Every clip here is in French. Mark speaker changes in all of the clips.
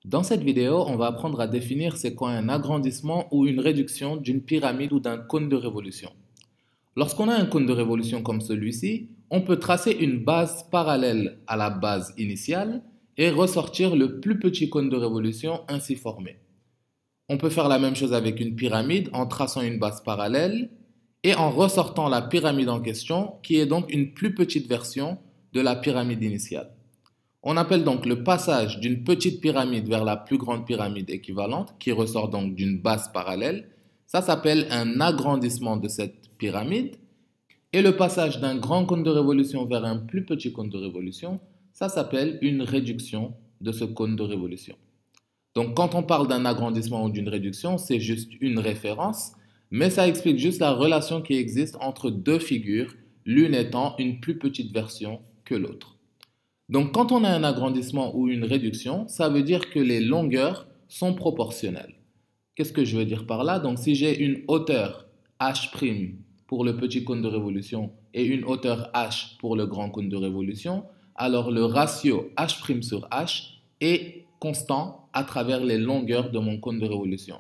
Speaker 1: Dans cette vidéo, on va apprendre à définir c'est quoi un agrandissement ou une réduction d'une pyramide ou d'un cône de révolution. Lorsqu'on a un cône de révolution comme celui-ci, on peut tracer une base parallèle à la base initiale et ressortir le plus petit cône de révolution ainsi formé. On peut faire la même chose avec une pyramide en traçant une base parallèle et en ressortant la pyramide en question, qui est donc une plus petite version de la pyramide initiale. On appelle donc le passage d'une petite pyramide vers la plus grande pyramide équivalente, qui ressort donc d'une base parallèle. Ça s'appelle un agrandissement de cette pyramide. Et le passage d'un grand cône de révolution vers un plus petit cône de révolution, ça s'appelle une réduction de ce cône de révolution. Donc quand on parle d'un agrandissement ou d'une réduction, c'est juste une référence, mais ça explique juste la relation qui existe entre deux figures, l'une étant une plus petite version que l'autre. Donc quand on a un agrandissement ou une réduction, ça veut dire que les longueurs sont proportionnelles. Qu'est-ce que je veux dire par là? Donc si j'ai une hauteur h' pour le petit cône de révolution et une hauteur h pour le grand cône de révolution, alors le ratio h' sur h est constant à travers les longueurs de mon cône de révolution.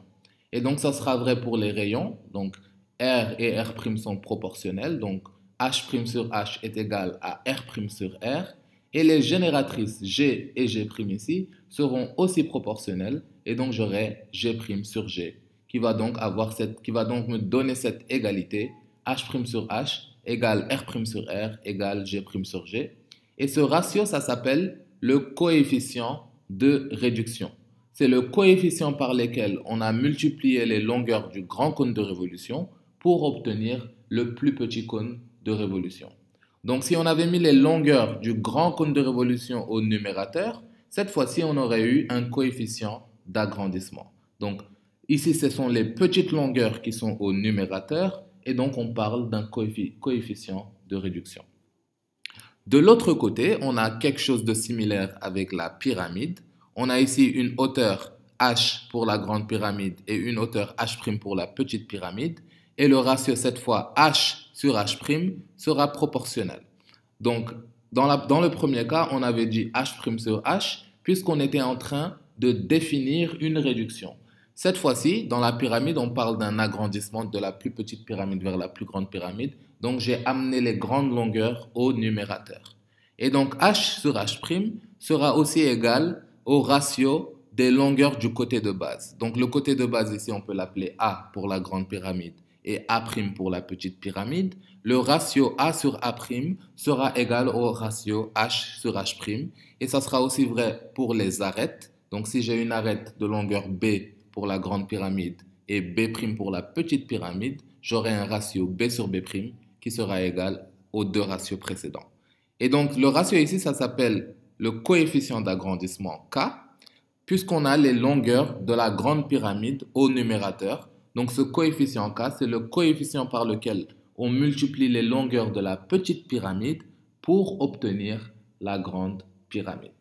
Speaker 1: Et donc ça sera vrai pour les rayons, donc r et r' sont proportionnels, donc h' sur h est égal à r' sur r. Et les génératrices G et G' ici seront aussi proportionnelles et donc j'aurai G' sur G qui va donc me donner cette égalité H' sur H égale R' sur R égale G' sur G. Et ce ratio, ça s'appelle le coefficient de réduction. C'est le coefficient par lequel on a multiplié les longueurs du grand cône de révolution pour obtenir le plus petit cône de révolution. Donc si on avait mis les longueurs du grand cône de révolution au numérateur, cette fois-ci on aurait eu un coefficient d'agrandissement. Donc ici ce sont les petites longueurs qui sont au numérateur et donc on parle d'un coefficient de réduction. De l'autre côté, on a quelque chose de similaire avec la pyramide. On a ici une hauteur h pour la grande pyramide et une hauteur h' pour la petite pyramide. Et le ratio, cette fois, h sur h' sera proportionnel. Donc, dans le premier cas, on avait dit h' sur h, puisqu'on était en train de définir une réduction. Cette fois-ci, dans la pyramide, on parle d'un agrandissement de la plus petite pyramide vers la plus grande pyramide. Donc, j'ai amené les grandes longueurs au numérateur. Et donc, h sur h' sera aussi égal au ratio des longueurs du côté de base. Donc, le côté de base ici, on peut l'appeler A pour la grande pyramide et A' pour la petite pyramide. Le ratio A sur A' sera égal au ratio H sur H'. Et ça sera aussi vrai pour les arêtes. Donc, si j'ai une arête de longueur B pour la grande pyramide et B' pour la petite pyramide, j'aurai un ratio B sur B' qui sera égal aux deux ratios précédents. Et donc, le ratio ici, ça s'appelle le coefficient d'agrandissement K, puisqu'on a les longueurs de la grande pyramide au numérateur. Donc, ce coefficient K, c'est le coefficient par lequel on multiplie les longueurs de la petite pyramide pour obtenir la grande pyramide.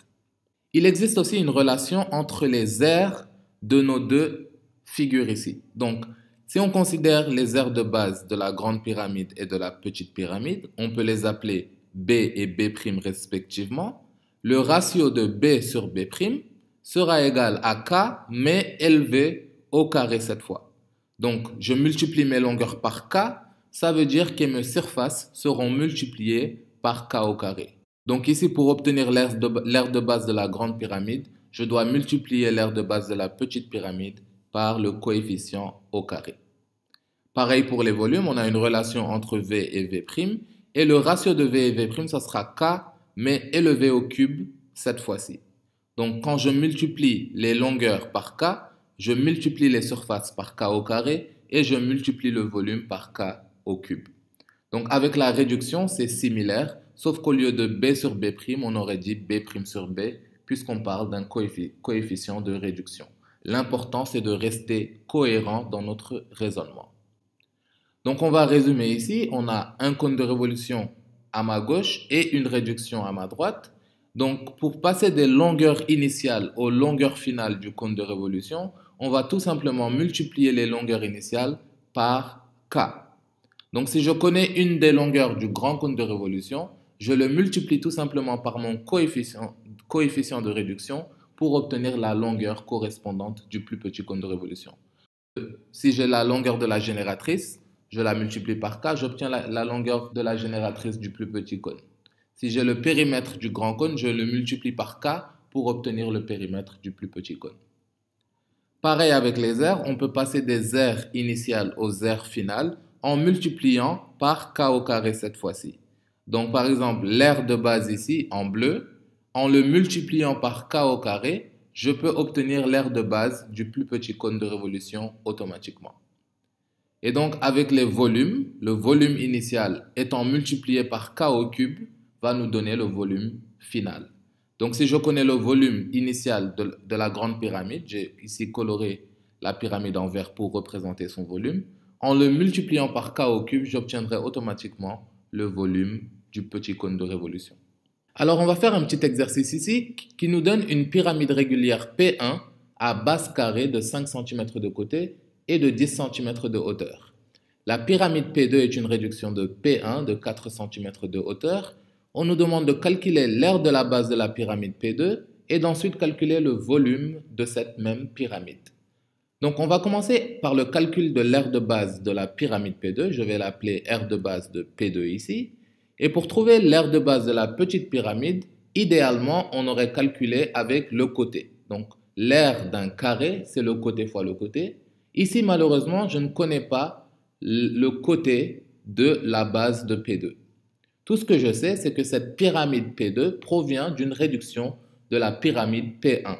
Speaker 1: Il existe aussi une relation entre les aires de nos deux figures ici. Donc, si on considère les aires de base de la grande pyramide et de la petite pyramide, on peut les appeler B et B' respectivement. Le ratio de B sur B' sera égal à K, mais élevé au carré cette fois. Donc, je multiplie mes longueurs par K, ça veut dire que mes surfaces seront multipliées par K au carré. Donc ici, pour obtenir l'aire de base de la grande pyramide, je dois multiplier l'aire de base de la petite pyramide par le coefficient au carré. Pareil pour les volumes, on a une relation entre V et V', et le ratio de V et V', ça sera K, mais élevé au cube cette fois-ci. Donc quand je multiplie les longueurs par K, je multiplie les surfaces par K au carré et je multiplie le volume par K au cube. Donc avec la réduction, c'est similaire, sauf qu'au lieu de B sur B', on aurait dit B' sur B, puisqu'on parle d'un coefficient de réduction. L'important, c'est de rester cohérent dans notre raisonnement. Donc on va résumer ici, on a un cône de révolution à ma gauche et une réduction à ma droite. Donc pour passer des longueurs initiales aux longueurs finales du cône de révolution, on va tout simplement multiplier les longueurs initiales par K. Donc si je connais une des longueurs du grand cône de révolution, je le multiplie tout simplement par mon coefficient de réduction pour obtenir la longueur correspondante du plus petit cône de révolution. Si j'ai la longueur de la génératrice, je la multiplie par K, j'obtiens la longueur de la génératrice du plus petit cône. Si j'ai le périmètre du grand cône, je le multiplie par K pour obtenir le périmètre du plus petit cône. Pareil avec les aires, on peut passer des aires initiales aux aires finales en multipliant par K au carré cette fois-ci. Donc par exemple, l'aire de base ici en bleu, en le multipliant par K au carré, je peux obtenir l'aire de base du plus petit cône de révolution automatiquement. Et donc avec les volumes, le volume initial étant multiplié par K au cube va nous donner le volume final. Donc si je connais le volume initial de la grande pyramide, j'ai ici coloré la pyramide en vert pour représenter son volume, en le multipliant par K au cube, j'obtiendrai automatiquement le volume du petit cône de révolution. Alors on va faire un petit exercice ici qui nous donne une pyramide régulière P1 à base carrée de 5 cm de côté et de 10 cm de hauteur. La pyramide P2 est une réduction de P1 de 4 cm de hauteur. On nous demande de calculer l'aire de la base de la pyramide P2 et d'ensuite calculer le volume de cette même pyramide. Donc on va commencer par le calcul de l'aire de base de la pyramide P2. Je vais l'appeler aire de base de P2 ici. Et pour trouver l'aire de base de la petite pyramide, idéalement, on aurait calculé avec le côté. Donc, l'aire d'un carré, c'est le côté fois le côté. Ici, malheureusement, je ne connais pas le côté de la base de P2. Tout ce que je sais, c'est que cette pyramide P2 provient d'une réduction de la pyramide P1.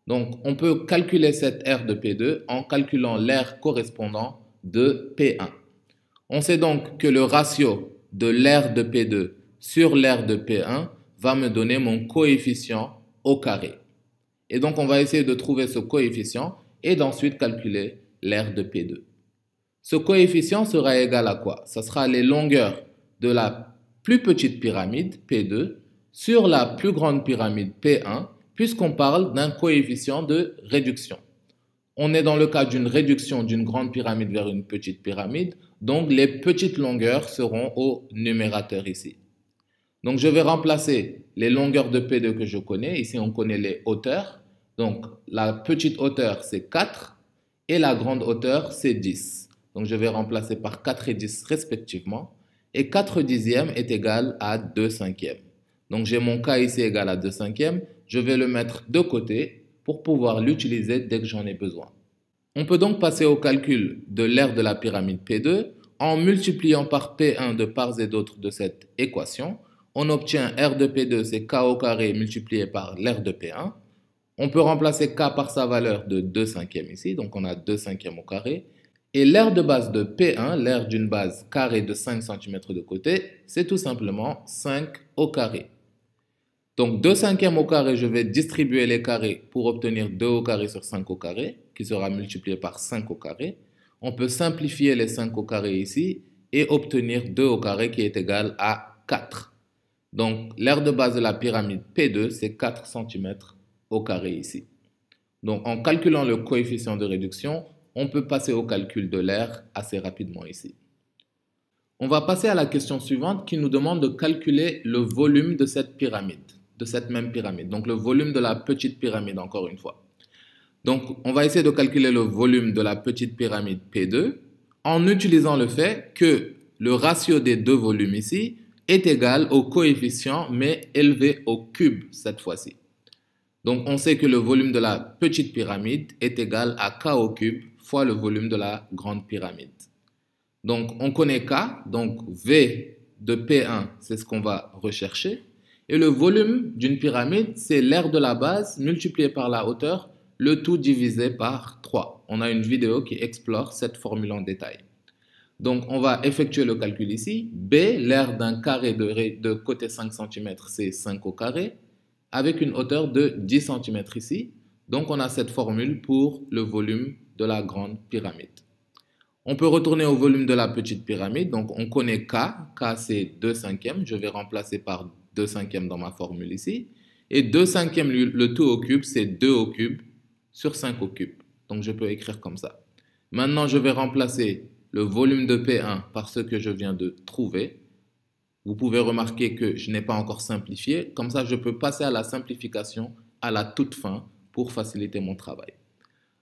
Speaker 1: Donc, on peut calculer cette aire de P2 en calculant l'aire correspondant de P1. On sait donc que le ratio de l'aire de P2 sur l'aire de P1 va me donner mon coefficient au carré. Et donc, on va essayer de trouver ce coefficient et d'ensuite calculer l'aire de P2. Ce coefficient sera égal à quoi? Ça sera les longueurs de la plus petite pyramide, P2, sur la plus grande pyramide, P1, puisqu'on parle d'un coefficient de réduction. On est dans le cas d'une réduction d'une grande pyramide vers une petite pyramide, donc les petites longueurs seront au numérateur ici. Donc je vais remplacer les longueurs de P2 que je connais. Ici on connaît les hauteurs. Donc la petite hauteur c'est 4 et la grande hauteur c'est 10. Donc je vais remplacer par 4 et 10 respectivement. Et 4 dixièmes est égal à 2 cinquièmes. Donc j'ai mon K ici égal à 2 cinquièmes. Je vais le mettre de côté pour pouvoir l'utiliser dès que j'en ai besoin. On peut donc passer au calcul de l'aire de la pyramide P2 en multipliant par P1 de part et d'autre de cette équation. On obtient R de P2, c'est K au carré multiplié par l'aire de P1. On peut remplacer K par sa valeur de 2 cinquièmes ici, donc on a 2 cinquièmes au carré. Et l'aire de base de P1, l'aire d'une base carrée de 5 cm de côté, c'est tout simplement 5 au carré. Donc 2 cinquièmes au carré, je vais distribuer les carrés pour obtenir 2 au carré sur 5 au carré, qui sera multiplié par 5 au carré. On peut simplifier les 5 au carré ici et obtenir 2 au carré qui est égal à 4. Donc l'aire de base de la pyramide P2, c'est 4 cm au carré ici. Donc en calculant le coefficient de réduction, on peut passer au calcul de l'aire assez rapidement ici. On va passer à la question suivante qui nous demande de calculer le volume de cette pyramide, de cette même pyramide. Donc le volume de la petite pyramide encore une fois. Donc on va essayer de calculer le volume de la petite pyramide P2 en utilisant le fait que le ratio des deux volumes ici est égal au coefficient mais élevé au cube cette fois-ci. Donc on sait que le volume de la petite pyramide est égal à K au cube fois le volume de la grande pyramide. Donc on connaît K, donc V de P1, c'est ce qu'on va rechercher. Et le volume d'une pyramide, c'est l'aire de la base multiplié par la hauteur, le tout divisé par 3. On a une vidéo qui explore cette formule en détail. Donc on va effectuer le calcul ici. B, l'aire d'un carré de côté 5 cm, c'est 5 au carré, avec une hauteur de 10 cm ici. Donc on a cette formule pour le volume de la grande pyramide. On peut retourner au volume de la petite pyramide. Donc on connaît K. K c'est 2 cinquièmes. Je vais remplacer par 2 cinquièmes dans ma formule ici. Et 2 cinquièmes, le tout au cube, c'est 2 au cube sur 5 au cube. Donc je peux écrire comme ça. Maintenant je vais remplacer le volume de P1 par ce que je viens de trouver. Vous pouvez remarquer que je n'ai pas encore simplifié. Comme ça, je peux passer à la simplification à la toute fin pour faciliter mon travail.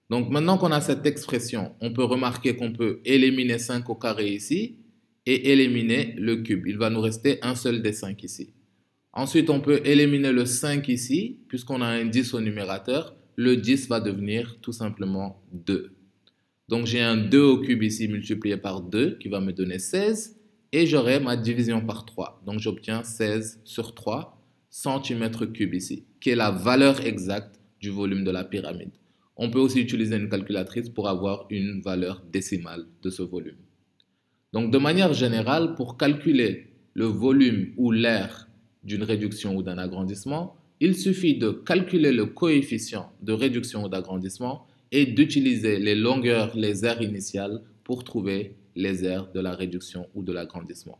Speaker 1: Donc maintenant qu'on a cette expression, on peut remarquer qu'on peut éliminer 5 au carré ici et éliminer le cube. Il va nous rester un seul des 5 ici. Ensuite, on peut éliminer le 5 ici, puisqu'on a un 10 au numérateur. Le 10 va devenir tout simplement 2. Donc j'ai un 2 au cube ici multiplié par 2 qui va me donner 16. Et j'aurai ma division par 3. Donc j'obtiens 16 sur 3 centimètres cubes ici, qui est la valeur exacte du volume de la pyramide. On peut aussi utiliser une calculatrice pour avoir une valeur décimale de ce volume. Donc de manière générale, pour calculer le volume ou l'aire d'une réduction ou d'un agrandissement, il suffit de calculer le coefficient de réduction ou d'agrandissement et d'utiliser les longueurs, les aires initiales pour trouver les aires de la réduction ou de l'agrandissement.